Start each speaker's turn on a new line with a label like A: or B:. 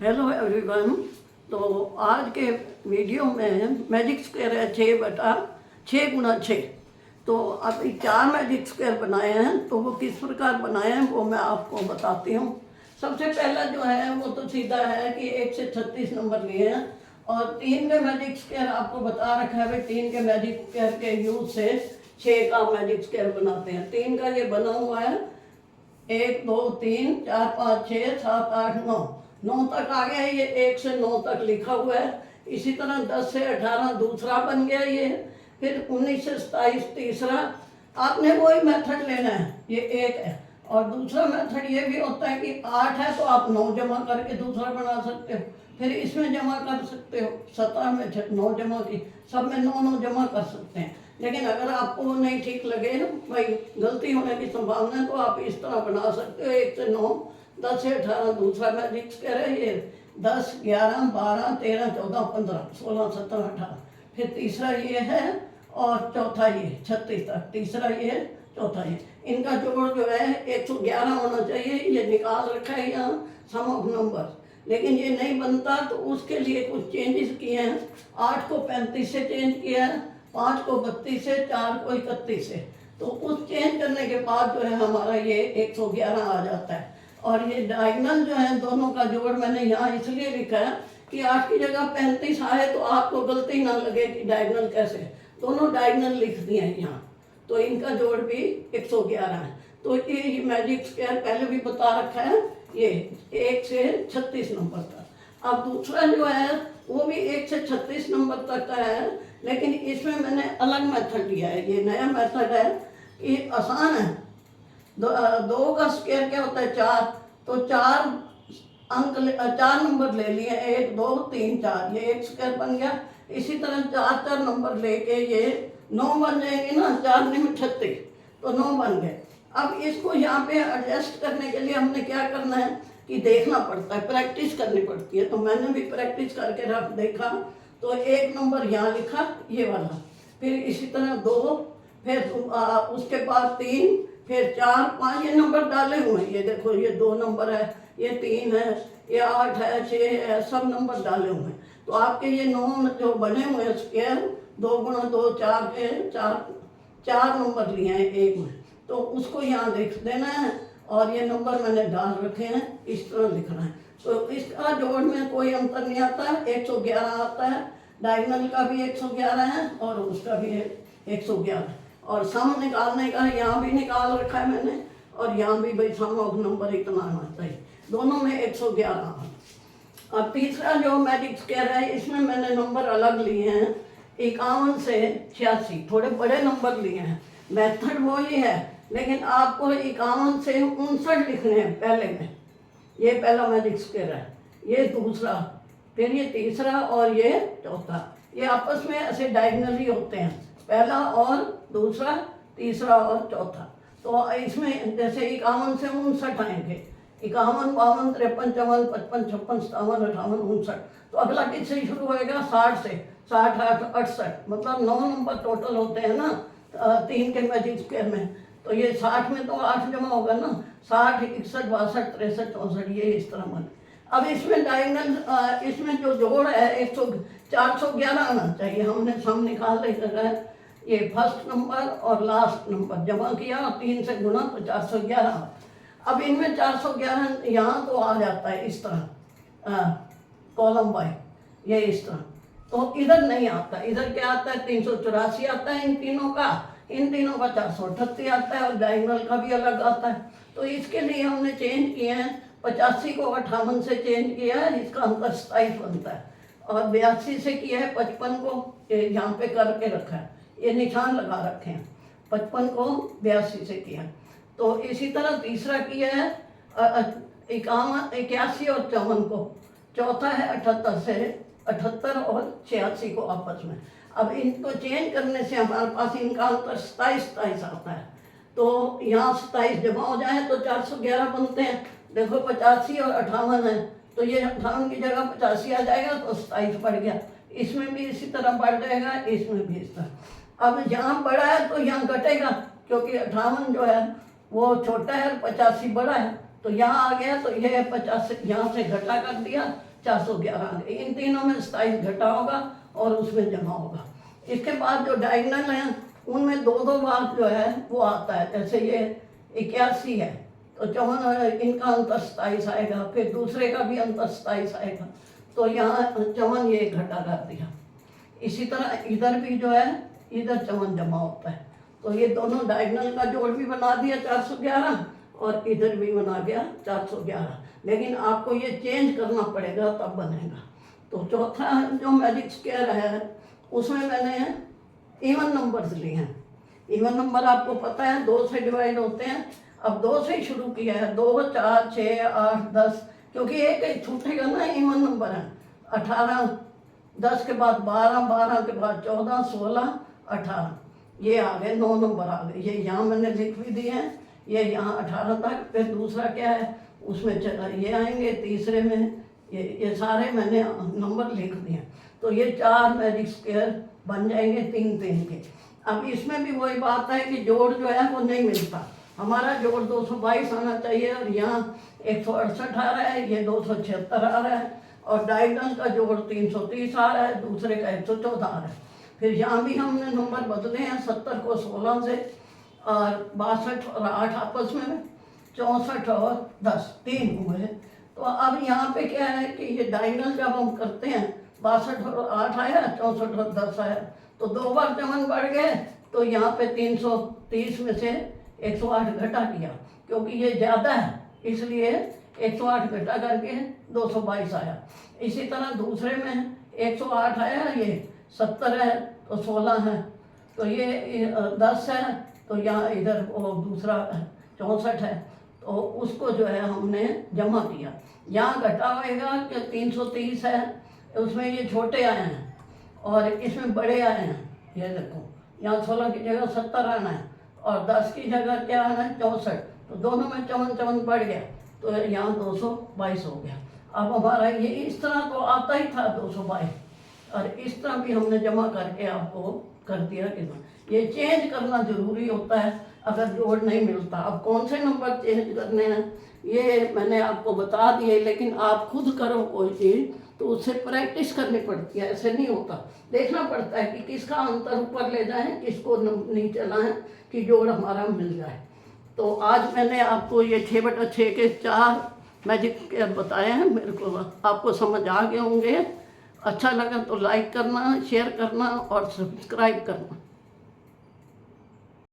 A: Hello everyone. तो आज के वीडियो में मैजिक स्क्वायर है 6/6 × 6। तो अभी 4 मैजिक स्क्वायर बनाए हैं, तो वो किस प्रकार बनाए हैं वो मैं आपको बताती हूँ। सबसे पहला जो है वो तो सीधा है कि 1 से 36 नंबर लिए हैं, और 3 के मैजिक स्क्वायर आपको बता रखा है भाई 3 के मैजिक स्क्वायर के यूज से 6 का मैजिक स्क्वायर बनाते हैं। 3 का ये बना हुआ है 1 2 3 4 5 6 7 8 9 9 तक आ गया। ये 1 से 9 तक लिखा हुआ है। इसी तरह 10 से 18 दूसरा बन गया ये। फिर 19 से 27 तीसरा। आपने वही मेथड लेना है, ये एक है। और दूसरा मेथड ये भी होता है कि 8 है तो आप 9 जमा करके दूसरा बना सकते हो, फिर इसमें जमा कर सकते हो। 17 में 9 जमा की, सब में 9 9 जमा कर सकते हैं। लेकिन अगर आपको वो नहीं ठीक लगे भाई, गलती होने की संभावना है, तो आप इस तरह बना सकते हो 1 से 9 10 से 18 दूसरा मैजिक स्क्वायर है ये। 10 11 12 13 14 15 16 17 18। फिर तीसरा ये है और चौथा ये 36 तक। तीसरा ये चौथा ये, इनका जोड़ जो है 111 होना चाहिए। ये निकाल रखा है यहाँ सम ऑफ नंबर, लेकिन ये नहीं बनता तो उसके लिए कुछ चेंजेस किए हैं। 8 को 35 से चेंज किया है, 5 को 32 से, 4 को 31 से। तो उस चेंज करने के बाद जो है हमारा ये 111 आ जाता है। और ये डायगनल जो है दोनों का जोड़ मैंने यहाँ इसलिए लिखा है कि 8 की जगह 35 आए तो आपको गलती ना लगे कि डायगनल कैसे। दोनों डायगनल लिख दिए हैं यहाँ, तो इनका जोड़ भी 111 है। तो ये मैजिक स्क्वायर पहले भी बता रखा है, ये 1 से 36 नंबर तक। अब दूसरा जो है वो भी 1 से 36 नंबर तक का है, लेकिन इसमें मैंने अलग मेथड लिया है। ये नया मेथड है, ये आसान है। 2 का स्क्वायर क्या होता है 4, तो 4 4 नंबर ले लिए, 1 2 3 4, ये एक स्क्वायर बन गया। इसी तरह 4 4 नंबर लेके ये 9 बन जाएंगे ना, 4 9 36, तो 9 बन गए। अब इसको यहाँ पे एडजस्ट करने के लिए हमने क्या करना है कि देखना पड़ता है, प्रैक्टिस करनी पड़ती है। तो मैंने भी प्रैक्टिस करके रख देखा, तो 1 नंबर यहाँ लिखा ये वाला, फिर इसी तरह 2, फिर उसके बाद 3, फिर 4 5 ये नंबर डाले हुए हैं। ये देखो ये 2 नंबर है, ये 3 है, ये 8 है, 6 है, सब नंबर डाले हुए हैं। तो आपके ये 9 जो बने हुए हैं स्क्वायर 2 × 2 4 के 4 नंबर लिए हैं एक में, तो उसको यहाँ लिख देना है। और ये नंबर मैंने डाल रखे हैं, इस तरह लिखना है। तो इसका जोड़ में कोई अंतर नहीं आता, 111 आता है। डायगनल का भी 111 है और उसका भी 111। और सम निकालने का यहाँ भी निकाल रखा है मैंने, और यहाँ भी भाई सम ऑफ नंबर इतना आना चाहिए, दोनों में 111। अब तीसरा जो मैजिक स्क्वायर है इसमें मैंने नंबर अलग लिए हैं, 51 से 86, थोड़े बड़े नंबर लिए हैं। मेथड वही है, लेकिन आपको 51 से 59 लिखने हैं पहले में। ये पहला मैजिक स्क्वायर है, ये दूसरा, फिर ये तीसरा और ये चौथा। ये आपस में ऐसे डायगनली होते हैं, पहला और दूसरा, तीसरा और चौथा। तो इसमें जैसे 51 से 59 आएंगे, 51 52 53 54 55 56 57 58 59। तो अगला किससे शुरू होएगा 60 से, 60 68, मतलब 9 नंबर टोटल होते हैं ना 3 के मैजिक स्क्वायर में। तो ये 60 में तो 8 जमा होगा ना, 60 61 62 63 64, ये इस तरह बने। अब इसमें डायगनल इसमें जो जोड़ है 411 आना चाहिए। हमने सम निकाल रखा है, ये फर्स्ट नंबर और लास्ट नंबर जमा किया, 3 से गुणा तो 411। अब इनमें 411 यहाँ तो आ जाता है इस तरह कॉलम बाय, ये इस तरह। तो इधर नहीं आता, इधर क्या आता है 384 आता है इन तीनों का, इन तीनों का 438 आता है, और डायगनल का भी अलग आता है। तो इसके लिए हमने चेंज किए हैं, 85 को 58 से चेंज किया है, इसका अंतर 27 बनता है। और 82 से किया है 55 को, यहाँ पे करके रखा है, ये निशान लगा रखे हैं, 55 को 82 से किया। तो इसी तरह तीसरा किया है 51 81 और 54 को, चौथा है 78 से 78 और 86 को आपस में। अब इनको चेंज करने से हमारे पास इनका अंतर 27 आता है। तो यहाँ 27 जमा हो जाए तो 411 बनते हैं। देखो 85 और 58 है, तो ये 58 की जगह 85 आ जाएगा, तो 27 बढ़ गया। इसमें भी इसी तरह बढ़ जाएगा, इसमें भी इस तरह। अब यहाँ बड़ा है तो यहाँ घटेगा, क्योंकि 58 जो है वो छोटा है और 85 बड़ा है, तो यहाँ आ गया, तो ये 50 यहाँ से घटा कर दिया 411 आ गए। इन तीनों में 27 घटा होगा और उसमें जमा होगा। इसके बाद जो डायगनल हैं उनमें दो दो बार जो है वो आता है। जैसे ये 81 है तो 54 इनका अंतर 27 आएगा, फिर दूसरे का भी अंतर 27 आएगा, तो यहाँ 54 ये घटा कर दिया। इसी तरह इधर भी जो है इधर 54 जमा होता है। तो ये दोनों डायगनल का जोड़ भी बना दिया 411 और इधर भी बना गया 411, लेकिन आपको ये चेंज करना पड़ेगा तब बनेगा। तो चौथा जो मैजिक स्क्वायर है उसमें मैंने इवन नंबर्स लिए हैं। इवन नंबर आपको पता है 2 से डिवाइड होते हैं। अब 2 से ही शुरू किया है, 2, 4, 6, 8, 10, क्योंकि एक छूटेगा ना, इवन नंबर है। 18, 10 के बाद 12, 12 के बाद 14, 16, 18, ये आ गए 9 नंबर आ गए। ये यहाँ मैंने लिख भी दिए हैं, ये यहाँ 18 तक। फिर दूसरा क्या है उसमें ये आएंगे, तीसरे में ये सारे मैंने नंबर लिख दिए। तो ये 4 मैजिक स्क्वायर बन जाएंगे 3 3 के। अब इसमें भी वही बात है कि जोड़ जो है वो नहीं मिलता। हमारा जोड़ 222 आना चाहिए और यहाँ 168 आ रहा है, ये 276 आ रहा है, और डायगोनल का जोड़ 330 आ रहा है, दूसरे का 114 आ रहा है। फिर यहाँ भी हमने नंबर बदले हैं, 70 को 16 से, और 62 और 8 आपस में 64 और 10 3 हुए। तो अब यहाँ पे क्या है कि ये डायगोनल जब हम करते हैं 62 और 8 आया, 64 और 10 आया, तो 2 बार जमन बढ़ गए। तो यहाँ पे 330 में से 108 घटा किया, क्योंकि ये ज़्यादा है इसलिए 108 घटा करके 222 आया। इसी तरह दूसरे में 108 आया, ये 70 है तो 16 है, तो ये 10 है, तो यहाँ इधर वो दूसरा 64 है, तो उसको जो है हमने जमा किया। यहाँ घटा होएगा कि 330 है, उसमें ये छोटे आए हैं और इसमें बड़े आए हैं। ये देखो यहाँ 16 की जगह 70 आना है और 10 की जगह क्या आना है 64, तो दोनों में 54 बढ़ गया, तो यहाँ 222 हो गया। अब हमारा ये इस तरह तो आता ही था 222, और इस तरह भी हमने जमा करके आपको कर दिया कि ये चेंज करना ज़रूरी होता है अगर जोड़ नहीं मिलता। अब कौन से नंबर चेंज करने हैं ये मैंने आपको बता दिए, लेकिन आप खुद करो कोई चीज़ तो उससे प्रैक्टिस करनी पड़ती है, ऐसे नहीं होता। देखना पड़ता है कि किसका अंतर ऊपर ले जाएं, किसको नीचे लाएं कि जोड़ हमारा मिल जाए। तो आज मैंने आपको ये 6/6 के 4 मैजिक बताए हैं। मेरे को आपको समझ आ गए होंगे। अच्छा लगा तो लाइक करना, शेयर करना और सब्सक्राइब करना।